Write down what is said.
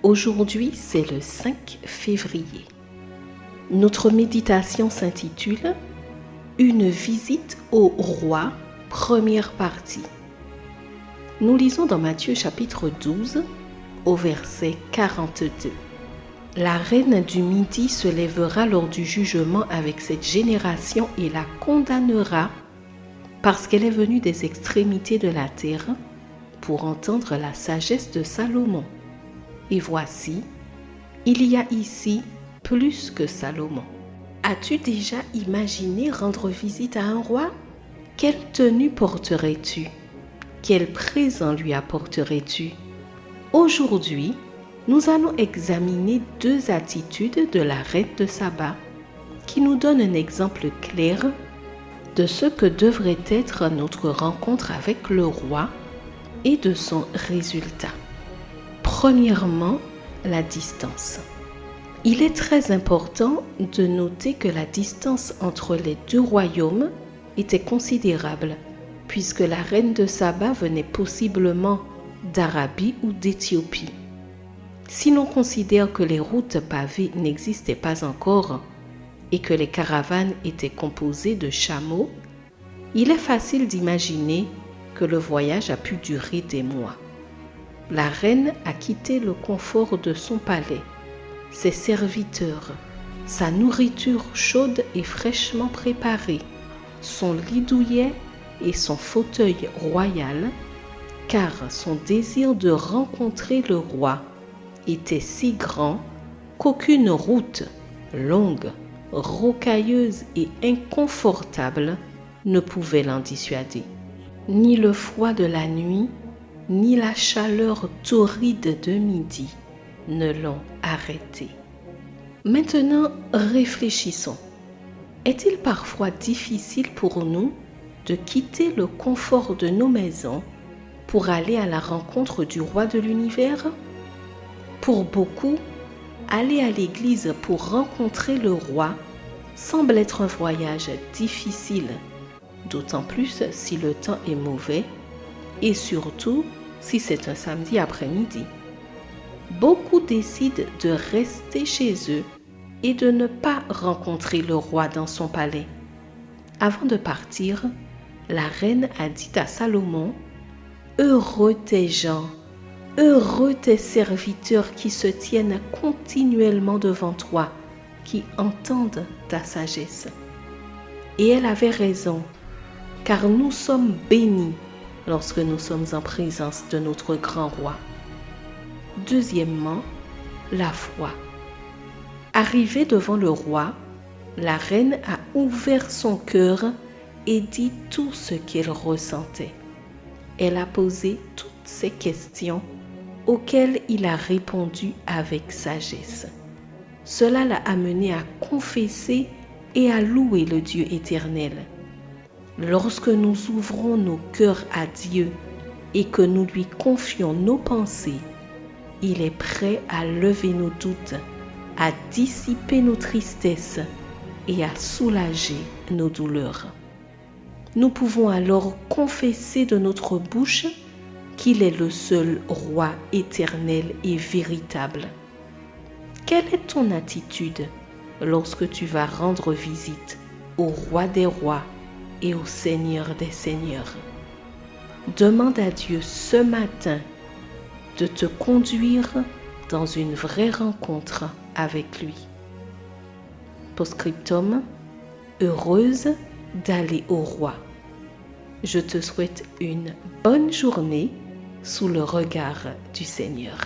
Aujourd'hui, c'est le 5 février. Notre méditation s'intitule « Une visite au roi », première partie. Nous lisons dans Matthieu chapitre 12, au verset 42. La reine du Midi se lèvera lors du jugement avec cette génération et la condamnera parce qu'elle est venue des extrémités de la terre pour entendre la sagesse de Salomon. Et voici, il y a ici plus que Salomon. As-tu déjà imaginé rendre visite à un roi? Quelle tenue porterais-tu? Quel présent lui apporterais-tu? Aujourd'hui, nous allons examiner deux attitudes de la reine de Saba qui nous donnent un exemple clair de ce que devrait être notre rencontre avec le roi et de son résultat. Premièrement, la distance. Il est très important de noter que la distance entre les deux royaumes était considérable, puisque la reine de Saba venait possiblement d'Arabie ou d'Éthiopie. Si l'on considère que les routes pavées n'existaient pas encore et que les caravanes étaient composées de chameaux, il est facile d'imaginer que le voyage a pu durer des mois. La reine a quitté le confort de son palais, ses serviteurs, sa nourriture chaude et fraîchement préparée, son lit douillet et son fauteuil royal, car son désir de rencontrer le roi était si grand qu'aucune route longue, rocailleuse et inconfortable ne pouvait l'en dissuader. Ni le froid de la nuit, ni la chaleur torride de midi ne l'ont arrêté. Maintenant, réfléchissons. Est-il parfois difficile pour nous de quitter le confort de nos maisons pour aller à la rencontre du roi de l'univers? Pour beaucoup, aller à l'église pour rencontrer le roi semble être un voyage difficile, d'autant plus si le temps est mauvais et surtout si c'est un samedi après-midi. Beaucoup décident de rester chez eux et de ne pas rencontrer le roi dans son palais. Avant de partir, la reine a dit à Salomon : « Heureux tes gens, heureux tes serviteurs qui se tiennent continuellement devant toi, qui entendent ta sagesse. » Et elle avait raison, car nous sommes bénis lorsque nous sommes en présence de notre grand roi. Deuxièmement, la foi. Arrivée devant le roi, la reine a ouvert son cœur et dit tout ce qu'elle ressentait. Elle a posé toutes ces questions auxquelles il a répondu avec sagesse. Cela l'a amené à confesser et à louer le Dieu éternel. Lorsque nous ouvrons nos cœurs à Dieu et que nous lui confions nos pensées, il est prêt à lever nos doutes, à dissiper nos tristesses et à soulager nos douleurs. Nous pouvons alors confesser de notre bouche qu'il est le seul roi éternel et véritable. Quelle est ton attitude lorsque tu vas rendre visite au roi des rois et au Seigneur des seigneurs? Demande à Dieu ce matin de te conduire dans une vraie rencontre avec lui. Post-scriptum, heureuse d'aller au roi. Je te souhaite une bonne journée sous le regard du Seigneur.